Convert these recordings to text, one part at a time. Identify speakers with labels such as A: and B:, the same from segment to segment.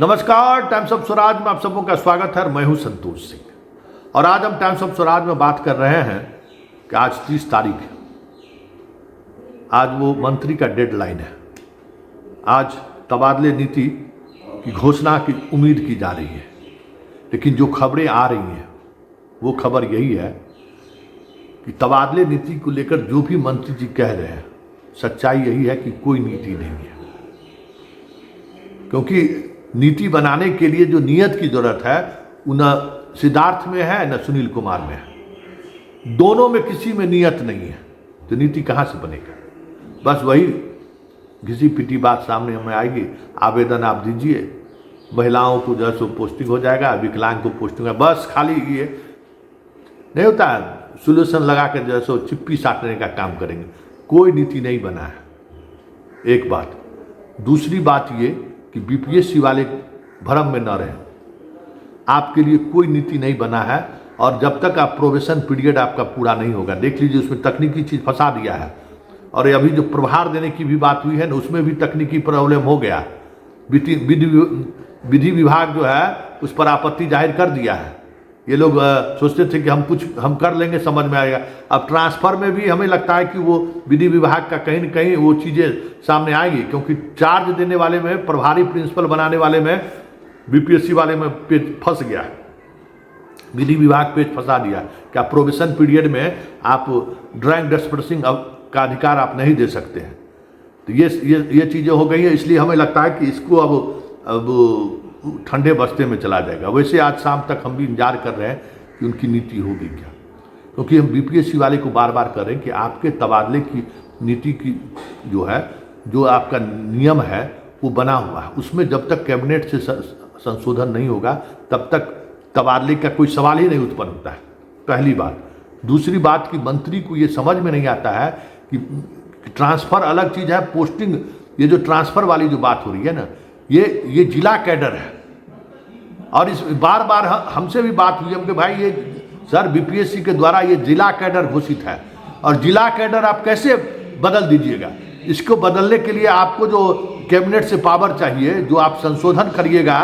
A: नमस्कार, times of Swaraj में आप सबों का स्वागत है। मैं हूं संतोष सिंह और आज हम टाइम्स ऑफ स्वराज में बात कर रहे हैं कि आज 30 तारीख है। आज वो मंत्री का डेडलाइन है। आज तबादले नीति की घोषणा की उम्मीद की जा रही है, लेकिन जो खबरें आ रही हैं वो खबर यही है कि तबादले नीति को लेकर जो भी मंत्री जी कह रहे हैं, सच्चाई यही है कि कोई नीति नहीं है। क्योंकि नीति बनाने के लिए जो नियत की जरूरत है वो न सिद्धार्थ में है न सुनील कुमार में है। दोनों में किसी में नियत नहीं है, तो नीति कहाँ से बनेगा? बस वही घिसी पिटी बात सामने हमें आएगी। आवेदन आप दीजिए, महिलाओं को जो है सो पोस्टिंग हो जाएगा, विकलांग को पोस्टिंग है, बस खाली ये नहीं होता है, सोल्यूशन लगा कर जो है सो चिप्पी साटने का काम करेंगे। कोई नीति नहीं बना है, एक बात। दूसरी बात ये कि बीपीएससी वाले भ्रम में न रहें। आपके लिए कोई नीति नहीं बना है और जब तक आप प्रोबेशन पीरियड आपका पूरा नहीं होगा, देख लीजिए उसमें तकनीकी चीज़ फंसा दिया है। और अभी जो प्रभार देने की भी बात हुई है ना, उसमें भी तकनीकी प्रॉब्लम हो गया। विधि विभाग जो है उस पर आपत्ति जाहिर कर दिया है। ये लोग सोचते थे कि हम कर लेंगे, समझ में आएगा। अब ट्रांसफ़र में भी हमें लगता है कि वो विधि विभाग का कहीं न कहीं वो चीज़ें सामने आएगी, क्योंकि चार्ज देने वाले में, प्रभारी प्रिंसिपल बनाने वाले में, बीपीएससी वाले में पेज फंस गया है। विधि विभाग पेज फंसा दिया। क्या प्रोबेशन पीरियड में आप ड्राइंग डिस्पर्सिंग का अधिकार आप नहीं दे सकते हैं? तो ये चीज़ें हो गई है। इसलिए हमें लगता है कि इसको अब ठंडे बस्ते में चला जाएगा। वैसे आज शाम तक हम भी इंतजार कर रहे हैं कि उनकी नीति होगी क्या, क्योंकि हम बीपीएससी वाले को बार बार कर रहे हैं कि आपके तबादले की नीति की जो है, जो आपका नियम है वो बना हुआ है, उसमें जब तक कैबिनेट से संशोधन नहीं होगा तब तक तबादले का कोई सवाल ही नहीं उत्पन्न होता है, पहली बात। दूसरी बात कि मंत्री को ये समझ में नहीं आता है कि ट्रांसफ़र अलग चीज़ है, पोस्टिंग, ये जो ट्रांसफ़र वाली जो बात हो रही है ना, ये जिला कैडर है। और इस बार बार हमसे भी बात हुई, हम कि भाई ये सर बीपीएससी के द्वारा ये जिला कैडर घोषित है और जिला कैडर आप कैसे बदल दीजिएगा? इसको बदलने के लिए आपको जो कैबिनेट से पावर चाहिए, जो आप संशोधन करिएगा,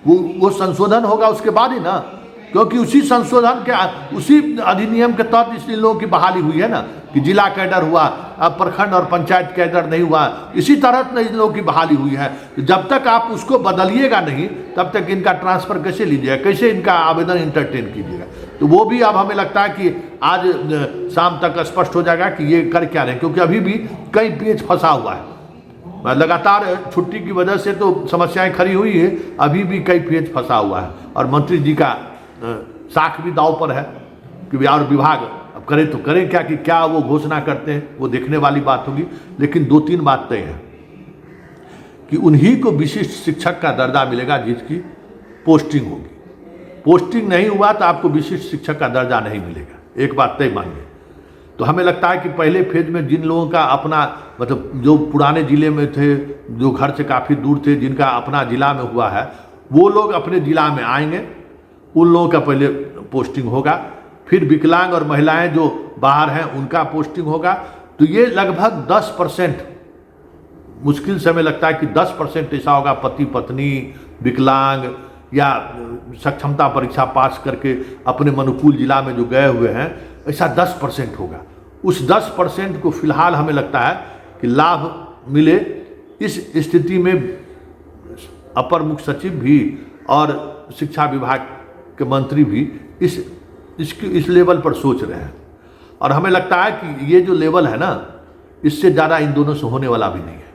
A: वो संशोधन होगा उसके बाद ही ना, क्योंकि उसी संशोधन के, उसी अधिनियम के तहत इसलिए लोगों की बहाली हुई है ना, कि जिला कैडर हुआ, अब प्रखंड और पंचायत कैडर नहीं हुआ। इसी तरह इन लोगों की बहाली हुई है। जब तक आप उसको बदलिएगा नहीं, तब तक इनका ट्रांसफ़र कैसे लीजिएगा, कैसे इनका आवेदन इंटरटेन कीजिएगा? तो वो भी अब हमें लगता है कि आज शाम तक स्पष्ट हो जाएगा कि ये कर क्या रहे हैं, क्योंकि अभी भी कई पेज फंसा हुआ है। लगातार छुट्टी की वजह से तो समस्याएं खड़ी हुई है, अभी भी कई पेज फंसा हुआ है। और मंत्री जी का साख भी दाव पर है कि और विभाग अब करें तो करें क्या, कि क्या वो घोषणा करते हैं, वो देखने वाली बात होगी। लेकिन 2-3 बात तय है कि उन्हीं को विशिष्ट शिक्षक का दर्जा मिलेगा जिसकी पोस्टिंग होगी। पोस्टिंग नहीं हुआ तो आपको विशिष्ट शिक्षक का दर्जा नहीं मिलेगा, एक बात तय मानिए। तो हमें लगता है कि पहले फेज में जिन लोगों का अपना, मतलब जो पुराने ज़िले में थे, जो घर से काफ़ी दूर थे, जिनका अपना ज़िला में हुआ है, वो लोग अपने ज़िला में आएंगे, उन लोगों का पहले पोस्टिंग होगा। फिर विकलांग और महिलाएं जो बाहर हैं उनका पोस्टिंग होगा। तो ये लगभग 10%, मुश्किल से हमें लगता है कि 10% ऐसा होगा, पति पत्नी विकलांग या सक्षमता परीक्षा पास करके अपने अनुकूल जिला में जो गए हुए हैं, ऐसा 10% होगा। उस 10% को फिलहाल हमें लगता है कि लाभ मिले। इस स्थिति में अपर मुख्य सचिव भी और शिक्षा विभाग के मंत्री भी इस लेवल पर सोच रहे हैं। और हमें लगता है कि ये जो लेवल है ना, इससे ज़्यादा इन दोनों से होने वाला भी नहीं है,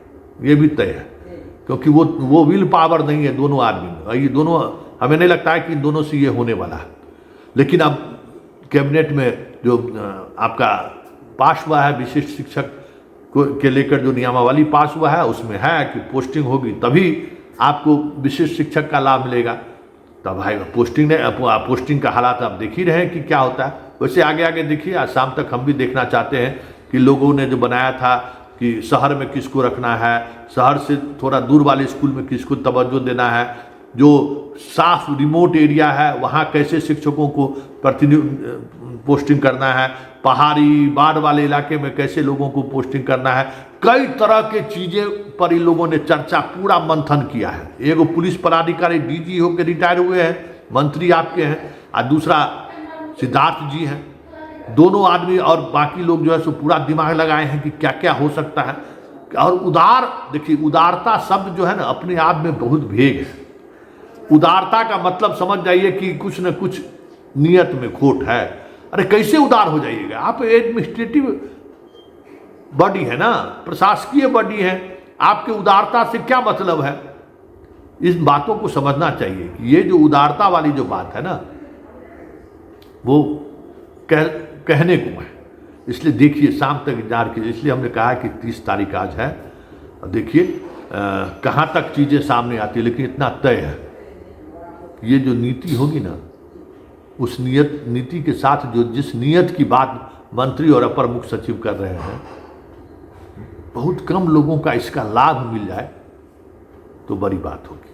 A: ये भी तय है। क्योंकि वो विल पावर नहीं है दोनों आदमी में, ये दोनों, हमें नहीं लगता है कि इन दोनों से ये होने वाला है। लेकिन अब कैबिनेट में जो आपका पास हुआ है विशिष्ट शिक्षक के लेकर, जो नियमावली पास हुआ है, उसमें है कि पोस्टिंग होगी तभी आपको विशिष्ट शिक्षक का लाभ मिलेगा। तब भाई पोस्टिंग का हालात आप देख ही रहे हैं कि क्या होता है। वैसे आगे देखिए, आज शाम तक हम भी देखना चाहते हैं कि लोगों ने जो बनाया था कि शहर में किसको रखना है, शहर से थोड़ा दूर वाले स्कूल में किसको तवज्जो देना है, जो साफ रिमोट एरिया है वहाँ कैसे शिक्षकों को पोस्टिंग करना है, पहाड़ी बाढ़ वाले इलाके में कैसे लोगों को पोस्टिंग करना है, कई तरह के चीज़ें पर इन लोगों ने चर्चा पूरा मंथन किया है। एगो पुलिस पदाधिकारी डीजी होकर रिटायर हुए हैं, मंत्री आपके हैं, और दूसरा सिद्धार्थ जी हैं। दोनों आदमी और बाकी लोग जो है सो पूरा दिमाग लगाए हैं कि क्या क्या हो सकता है। और उदार, देखिए उदारता शब्द जो है ना अपने आप में बहुत भेग है। उदारता का मतलब समझ जाइए कि कुछ न कुछ नियत में खोट है। अरे कैसे उदार हो जाइएगा, आप एडमिनिस्ट्रेटिव बॉडी है ना, प्रशासकीय बॉडी है, आपके उदारता से क्या मतलब है। इस बातों को समझना चाहिए कि ये जो उदारता वाली जो बात है ना वो कहने को है। इसलिए देखिए शाम तक इंतजार कीजिए। इसलिए हमने कहा कि 30 तारीख आज है, देखिए कहाँ तक चीज़ें सामने आती है। लेकिन इतना तय है, ये जो नीति होगी ना, उस नीति के साथ जो जिस नियत की बात मंत्री और अपर मुख्य सचिव कर रहे हैं, बहुत कम लोगों का इसका लाभ मिल जाए तो बड़ी बात होगी।